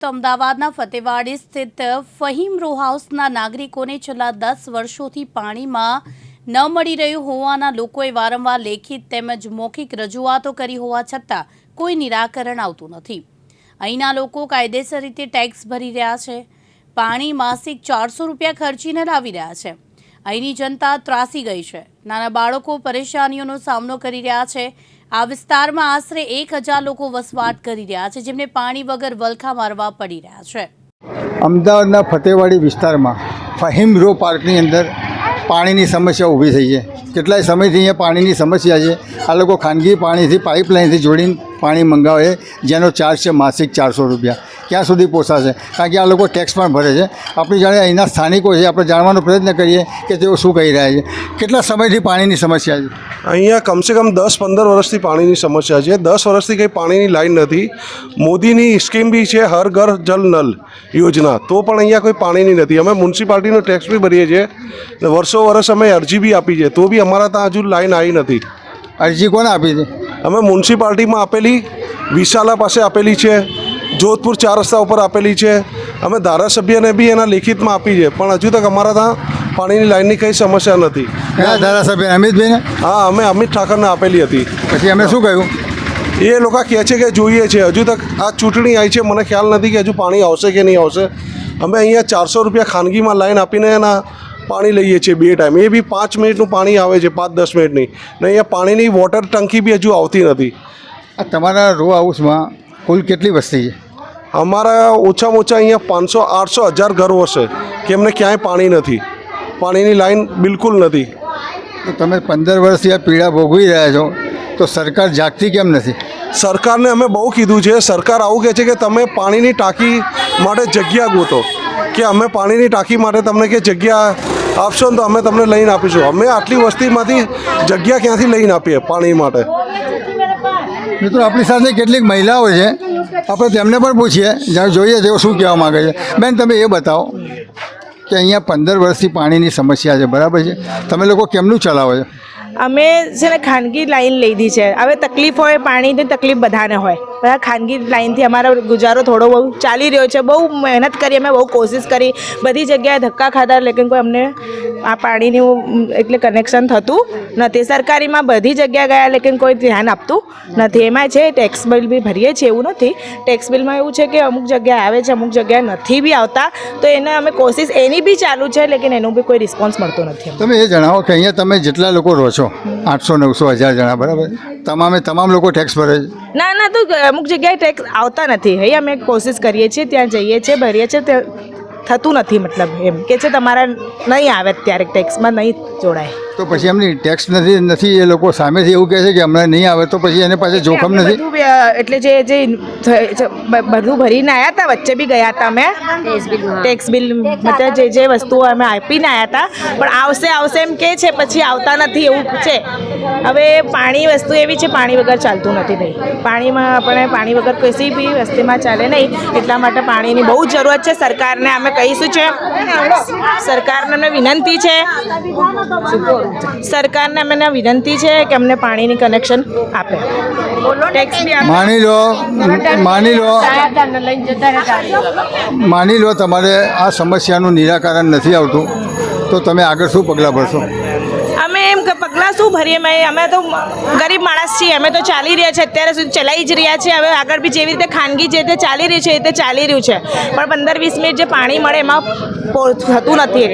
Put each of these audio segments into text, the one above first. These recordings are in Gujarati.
તો અમદાવાદના ફતેવાડી સ્થિત ફહીમ રો હાઉસના નાગરિકોને છેલ્લા 10 વર્ષોથી પાણીમાં ન મળી રહ્યું હોવાના લોકોએ વારંવાર લેખિત તેમજ મૌખિક રજૂઆતો કરી હોવા છતાં કોઈ નિરાકરણ આવતું નથી। અહીંના લોકો કાયદેસર રીતે ટેક્સ ભરી રહ્યા છે, પાણી માસિક 400 રૂપિયા ખર્ચીને લાવી રહ્યા છે। અહીંની જનતા ત્રાસી ગઈ છે, નાના બાળકો પરેશાનીઓનો સામનો કરી રહ્યા છે। આ વિસ્તારમાં આશરે 1000 લોકો વસવાટ કરી રહ્યા છે, જેમને પાણી વગર વલખા મારવા પડી રહ્યા છે। અમદાવાદના ફતેવાડી વિસ્તારમાં ફહીમ રો પાર્કની અંદર પાણીની સમસ્યા ઊભી થઈ છે। કેટલાય સમયથી અહીંયા પાણીની સમસ્યા છે। આ લોકો ખાનગી પાણીથી પાઇપલાઇનથી જોડીને પાણી મંગાવે, જેનો ચાર્જ છે માસિક 400 રૂપિયા। ક્યાં સુધી પોસાશે? કારણ કે આ લોકો ટેક્સ પણ ભરે છે। આપણી જાણે અહીંના સ્થાનિકો છે, આપણે જાણવાનો પ્રયત્ન કરીએ કે તેઓ શું કહી રહ્યા છે। કેટલા સમયથી પાણીની સમસ્યા છે? અહીંયા કમસે કમ 10-15 વર્ષથી પાણીની સમસ્યા છે। 10 વર્ષથી કંઈ પાણીની લાઈન નથી। મોદીની સ્કીમ બી છે હર ઘર જલ નલ યોજના, તો પણ અહીંયા કોઈ પાણીની નથી। અમે મ્યુનિસિપાલિટીનો ટેક્સ બી ભરીએ છીએ, વર્ષો વર્ષ અમે અરજી બી આપી છે, તો બી અમારા ત્યાં હજુ લાઈન આવી નથી। અરજી કોને આપી છે? અમે મ્યુનિસિપાલિટીમાં આપેલી, વિશાલા પાસે આપેલી છે, જોધપુર 4 રસ્તા ઉપર આપેલી છે, અમે ધારાસભ્યને બી એના લેખિતમાં આપી છે, પણ હજુ તક અમારા ત્યાં પાણીની લાઈનની કંઈ સમસ્યા નથી। કયા ધારાસભ્ય? અમિતભાઈને? હા, અમે અમિત ઠાકરને આપેલી હતી। પછી અમે શું કહ્યું? એ લોકો કહે છે કે જોઈએ છે, હજુ તક આ ચૂંટણી આવી છે, મને ખ્યાલ નથી કે હજુ પાણી આવશે કે નહીં આવશે। અમે અહીંયા 400 રૂપિયા ખાનગીમાં લાઈન આપીને એના પાણી લઈએ છીએ 2 ટાઈમ, એ બી 5 મિનિટનું પાણી આવે છે, 5-10 મિનિટની, ને અહીંયા પાણીની વોટર ટંકી બી હજુ આવતી નથી। આ તમારા રો હાઉસમાં કુલ કેટલી વસ્તી છે? અમારા ઓછામાં ઓછા અહીંયા 500, 800, 1000 ઘરો હશે કે એમને ક્યાંય પાણી નથી, પાણીની લાઈન બિલકુલ નથી। તો તમે 15 વર્ષથી આ પીડા ભોગવી રહ્યા છો, તો સરકાર જાગતી કેમ નથી? સરકારને અમે બહુ કીધું છે, સરકાર આવું કહે છે કે તમે પાણીની ટાંકી માટે જગ્યા ગોતો, કે અમે પાણીની ટાંકી માટે તમને કે જગ્યા આપશો ને તો અમે તમને લઈને આપીશું। અમે આટલી વસ્તીમાંથી જગ્યા ક્યાંથી લઈને આપીએ પાણી માટે? મિત્રો, આપણી સાથે કેટલીક મહિલાઓ છે, આપણે તેમને પણ પૂછીએ, જ્યારે જોઈએ તેઓ શું કહેવા માગે છે। બેન, તમે એ બતાવો કે અહીંયા 15 વર્ષથી પાણીની સમસ્યા છે, બરાબર છે? તમે લોકો કેમનું ચલાવો છો? અમે છે ને ખાનગી લાઈન લીધી છે। હવે તકલીફ હોય, પાણીની તકલીફ બધાને હોય, બધા ખાનગી લાઈનથી અમારો ગુજારો થોડો બહુ ચાલી રહ્યો છે। બહુ મહેનત કરી, અમે બહુ કોશિશ કરી, બધી જગ્યાએ ધક્કા ખાધા, લેકિન કોઈ અમને આ પાણીનું એટલે કનેક્શન થતું નથી। સરકારીમાં બધી જગ્યાએ ગયા, લેકિન કોઈ ધ્યાન આપતું નથી। એમાં છે ટેક્સ બિલ બી ભરીએ છીએ, એવું નથી। ટેક્સ બિલમાં એવું છે કે અમુક જગ્યાએ આવે છે, અમુક જગ્યાએ નથી બી આવતા, તો એને અમે કોશિશ એની બી ચાલુ છે, લેકિન એનું બી કોઈ રિસ્પોન્સ મળતો નથી। તમે એ જણાવો કે અહીંયા તમે જેટલા લોકો રહો છો, 800, 900, 1000 જણા, બરાબર? તમામ લોકો ટેક્સ ભરે છે? ના, તો અમુક જગ્યાએ ટેક્સ આવતા નથી। અહીં અમે કોશિશ કરીએ છીએ, ત્યાં જઈએ છીએ, ભરીએ છીએ, થતું નથી। મતલબ એમ કે છે તમારા નહીં આવે, ત્યારે ટેક્સમાં નહીં જોડાય, તો પછી એમની ટેક્સ નથી એ લોકો સામેથી એવું કહે છે કે હમણાં નહીં આવે, તો પછી એને પાસે જોખમ નથી? એટલે જે બધું ભરીને આવ્યા હતા, વચ્ચે બી ગયા હતા અમે ટેક્સ બિલ, મતલબ જે વસ્તુઓ અમે આપીને આવ્યા હતા, પણ આવશે એમ કે છે, પછી આવતા નથી એવું છે। હવે પાણી વસ્તુ એવી છે, પાણી વગર ચાલતું નથી ભાઈ। પાણીમાં આપણે પાણી વગર કશી બી વસ્તીમાં ચાલે નહીં, એટલા માટે પાણીની બહુ જરૂરત છે। સરકારને અમે કહીશું છે, સરકારને અમે વિનંતી છે, સરકારને અમને વિનંતી છે કે અમને પાણીની કનેક્શન આપે। ટેક્સ બી માની લો તમારે આ સમસ્યાનું નિરાકરણ નથી આવતું, તો તમે આગળ શું પગલાં ભરશો? અમે એમ કે પગલાં શું ભરીએ? અમે તો ગરીબ માણસ છીએ, અમે તો ચાલી રહ્યા છે, અત્યારે સુધી ચલાવી જ રહ્યા છે। હવે આગળ બી જેવી રીતે ખાનગી જે રીતે ચાલી રહ્યું છે, એ રીતે ચાલી રહ્યું છે, પણ 15-20 મિનિટ જે પાણી મળે એમાં થતું નથી।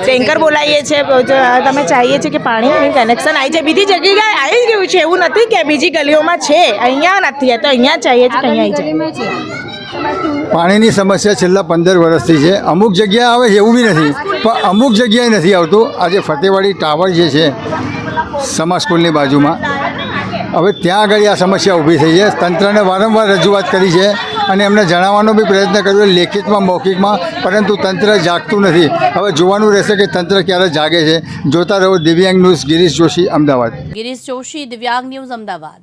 ટેન્કર બોલાવીએ છીએ, તમે ચાહીએ છીએ કે પાણી કનેક્શન આવી જાય, બીજી જગ્યાએ આવી ગયું છે, એવું નથી કે બીજી ગલીઓમાં છે, અહીંયા નથી, તો અહીંયા ચાહીએ છીએ કે અહીંયા આવી જાય। પાણીની સમસ્યા છેલ્લા 15 વર્ષથી છે, અમુક જગ્યાએ આવે છે એવું બી નથી, પણ અમુક જગ્યાએ નથી આવતું। આજે ફતેવાડી ટાવર જે છે સમા સ્કૂલની બાજુમાં, હવે ત્યાં આગળ આ સમસ્યા ઊભી થઈ છે। તંત્રને વારંવાર રજૂઆત કરી છે અને એમને જણાવવાનો બી પ્રયત્ન કર્યો, લેખિતમાં, મૌખિકમાં, પરંતુ તંત્ર જાગતું નથી। હવે જોવાનું રહેશે કે તંત્ર ક્યારે જાગે છે। જોતા રહો દિવ્યાંગ ન્યૂઝ, ગિરીશ જોશી, અમદાવાદ। ગિરીશ જોશી, દિવ્યાંગ ન્યૂઝ, અમદાવાદ।